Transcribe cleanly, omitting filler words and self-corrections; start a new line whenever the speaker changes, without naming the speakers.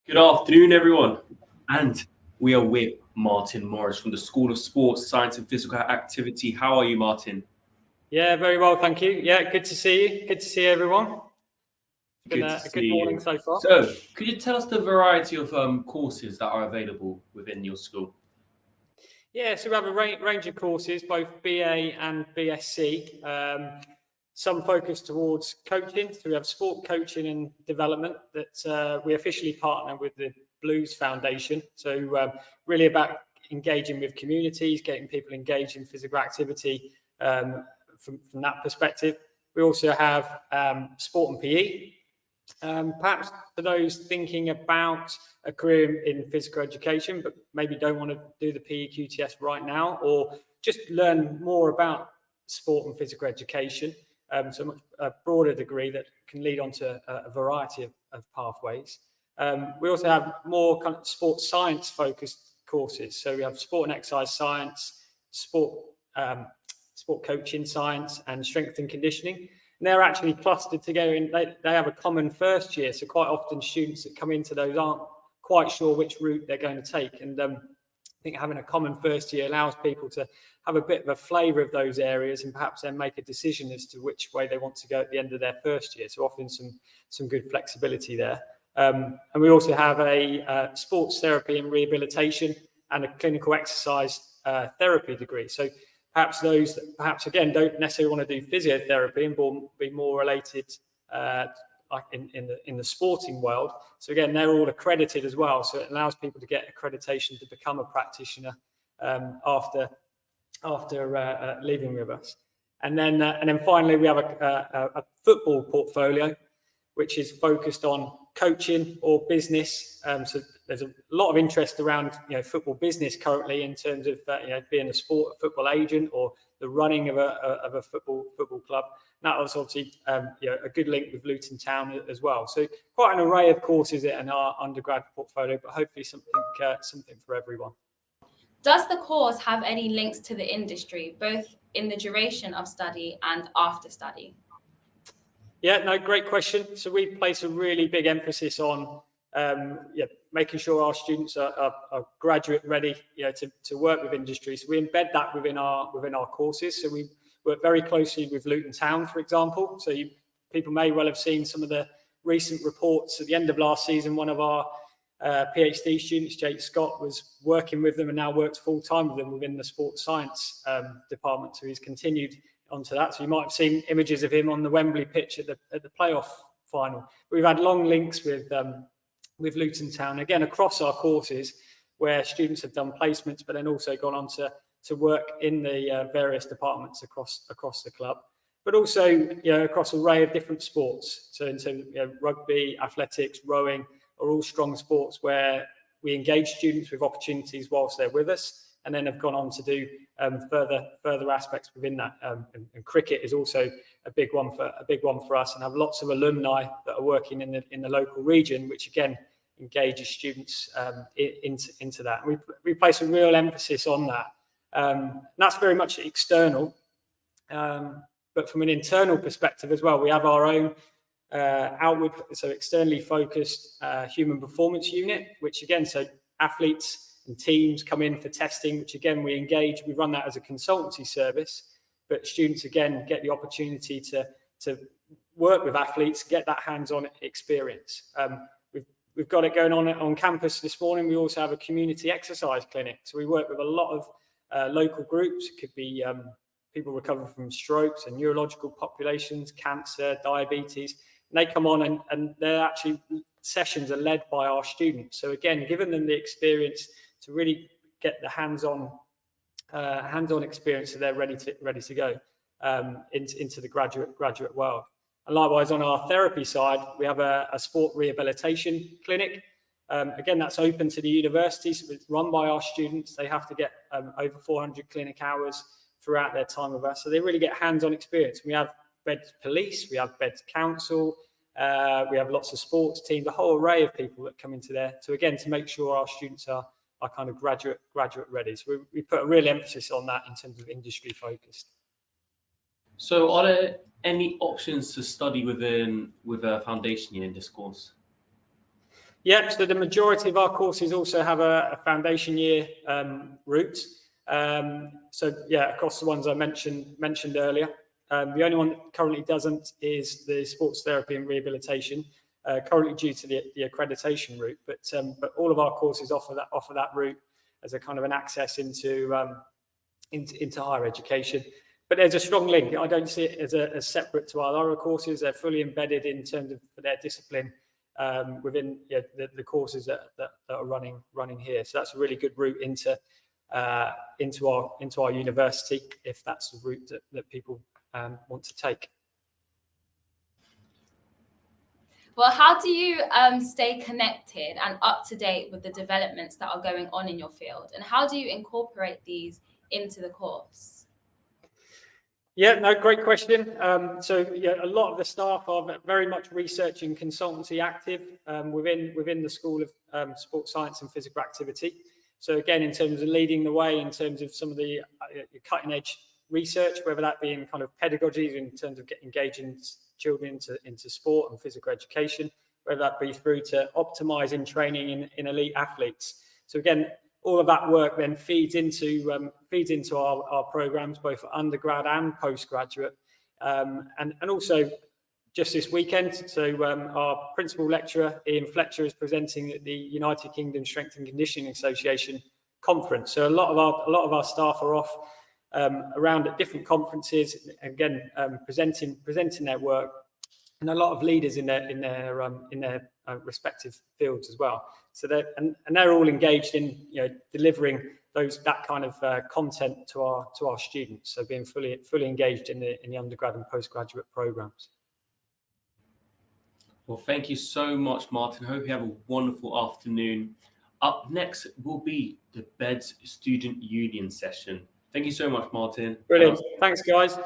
Good afternoon, everyone. And we are with Martin Morris from the School of Sports, Science and Physical Activity. How are you, Martin?
Yeah, very well, thank you. Yeah, good to see you. Good to see everyone. It's been
Good
a
to
good
see
morning
you.
so far.
So, could you tell us the variety of courses that are available within your school?
Yeah, so we have a range of courses, both BA and BSc. Some focus towards coaching. So we have sport coaching and development that we officially partner with the Blues Foundation. So really about engaging with communities, getting people engaged in physical activity from that perspective. We also have sport and PE. Perhaps for those thinking about a career in physical education, but maybe don't want to do the PE QTS right now, or just learn more about sport and physical education, so much a broader degree that can lead on to a variety of pathways. We also have more kind of sports science focused courses. So we have sport and exercise science, sport coaching science, and strength and conditioning. And they're actually clustered together, and they have a common first year. So quite often students that come into those aren't quite sure which route they're going to take. And I think having a common first year allows people to have a bit of a flavour of those areas and perhaps then make a decision as to which way they want to go at the end of their first year. So offering some good flexibility there. And we also have a sports therapy and rehabilitation and a clinical exercise therapy degree. So perhaps those that perhaps again don't necessarily want to do physiotherapy and be more related like in the sporting world. So again, they're all accredited as well. So it allows people to get accreditation to become a practitioner after leaving with us. And then finally, we have a football portfolio, which is focused on coaching or business. So there's a lot of interest around football business currently in terms of being a football agent or the running of a football club. And that was obviously a good link with Luton Town as well. So quite an array of courses in our undergrad portfolio, but hopefully something for everyone.
Does the course have any links to the industry, both in the duration of study and after study?
Yeah, no, great question. So we place a really big emphasis on making sure our students are graduate ready, to work with industry. So we embed that within our courses. So we work very closely with Luton Town, for example. So people may well have seen some of the recent reports at the end of last season. One of our PhD students, Jake Scott, was working with them and now works full time with them within the sports science department. So he's continued onto that. So you might have seen images of him on the Wembley pitch at the playoff final. We've had long links with Luton Town, again, across our courses where students have done placements, but then also gone on to work in the various departments across the club, but also, across an array of different sports. So in terms of rugby, athletics, rowing are all strong sports where we engage students with opportunities whilst they're with us, and then have gone on to do further aspects within that. And cricket is also a big one for us, and have lots of alumni that are working in the local region, which again engages students into that. We place a real emphasis on that. That's very much external, but from an internal perspective as well, we have our own outward, so externally focused human performance unit, which again, so athletes and teams come in for testing, which again we engage. We run that as a consultancy service, but students again get the opportunity to work with athletes, get that hands-on experience. We've got it going on campus this morning. We also have a community exercise clinic, so we work with a lot of local groups. It could be people recovering from strokes and neurological populations, cancer, diabetes. And they come on and they're actually sessions are led by our students. So again, giving them the experience to really get the hands-on experience, so they're ready to go into the graduate world. And likewise, on our therapy side, we have a sport rehabilitation clinic. Again, that's open to the university, so it's run by our students. They have to get over 400 clinic hours throughout their time with us, so they really get hands-on experience. We have Beds Police, we have Beds Council, we have lots of sports teams, a whole array of people that come into there to make sure our students are kind of graduate ready. So we put a real emphasis on that in terms of industry focused.
So are there any options to study with a foundation year in this course?
Yeah, so the majority of our courses also have a foundation year route. So yeah, across the ones I mentioned earlier. The only one that currently doesn't is the sports therapy and rehabilitation, currently due to the accreditation route. But all of our courses offer that route as a kind of an access into higher education. But there's a strong link. I don't see it as separate to our other courses. They're fully embedded in terms of their discipline within the courses that are running here. So that's a really good route into our university, if that's the route that people want to take.
Well, how do you stay connected and up to date with the developments that are going on in your field? And how do you incorporate these into the course?
Yeah, no, great question. So yeah, a lot of the staff are very much research and consultancy active within the School of Sports Science and Physical Activity. So again, in terms of leading the way, in terms of some of the cutting edge research, whether that be in kind of pedagogy, in terms of engaging children into sport and physical education, whether that be through to optimizing training in elite athletes. So again, all of that work then feeds into our programs, both for undergrad and postgraduate. And also just this weekend, so our principal lecturer, Ian Fletcher, is presenting at the United Kingdom Strength and Conditioning Association conference. So a lot of our staff are off around at different conferences, again, presenting their work, and a lot of leaders in their respective fields as well. So they're all engaged in delivering that kind of content to our students. So being fully engaged in the undergrad and postgraduate programs.
Well, thank you so much, Martin. Hope you have a wonderful afternoon. Up next will be the BEDS Student Union session. Thank you so much, Martin.
Brilliant. Thanks, guys.